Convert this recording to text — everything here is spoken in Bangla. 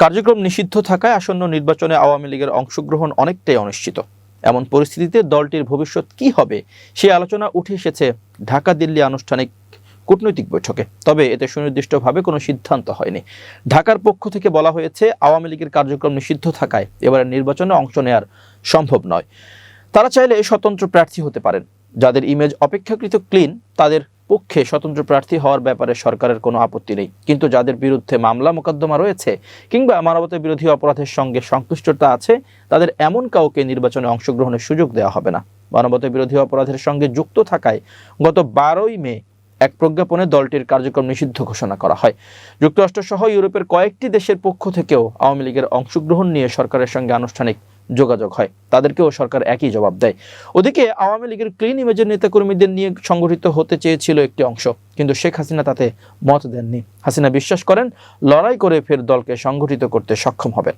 কার্যক্রম নিষিদ্ধ থাকায় আসন্ন নির্বাচনে আওয়ামী লীগের অংশগ্রহণ অনেকটাই অনিশ্চিত। এমন পরিস্থিতিতে দলটির ভবিষ্যৎ কি হবে সেই আলোচনা উঠে এসেছে ঢাকা দিল্লি আনুষ্ঠানিক কূটনৈতিক বৈঠকে। তবে এতে সুনির্দিষ্টভাবে কোনো সিদ্ধান্ত হয়নি। ঢাকার পক্ষ থেকে বলা হয়েছে, আওয়ামী লীগের কার্যক্রম নিষিদ্ধ থাকায় এবারের নির্বাচনে অংশ নেওয়ার সম্ভব নয়। তারা চাইলে স্বতন্ত্র প্রার্থী হতে পারেন। যাদের ইমেজ অপেক্ষাকৃত ক্লিন তাদের পক্ষে স্বতন্ত্র প্রার্থী হওয়ার ব্যাপারে সরকারের কোনো আপত্তি নেই। কিন্তু যাদের বিরুদ্ধে মামলা মোকদ্দমা রয়েছে কিংবা মানবতা বিরোধী অপরাধের সঙ্গে সংশ্লিষ্টতা আছে, তাদের এমন কাউকে নির্বাচনে অংশগ্রহণের সুযোগ দেওয়া হবে না। মানবতা বিরোধী অপরাধের সঙ্গে যুক্ত থাকায় গত 12ই মে এক প্রজ্ঞাপনে দলটির কার্যক্রম নিষিদ্ধ ঘোষণা করা হয়। যুক্তরাষ্ট্র সহ ইউরোপের কয়েকটি দেশের পক্ষ থেকেও আওয়ামী লীগের অংশগ্রহণ নিয়ে সরকারের সঙ্গে আনুষ্ঠানিক যোগাযোগ হয়। তাদেরকেও সরকার একই জবাব দেয়। ওদিকে আওয়ামী লীগের ক্লিন ইমেজের নেতাকর্মীদের নিয়ে সংগঠিত হতে চেয়েছিল একটি অংশ, কিন্তু শেখ হাসিনা তাতে মত দেননি। হাসিনা বিশ্বাস করেন, লড়াই করে ফের দলকে সংগঠিত করতে সক্ষম হবেন।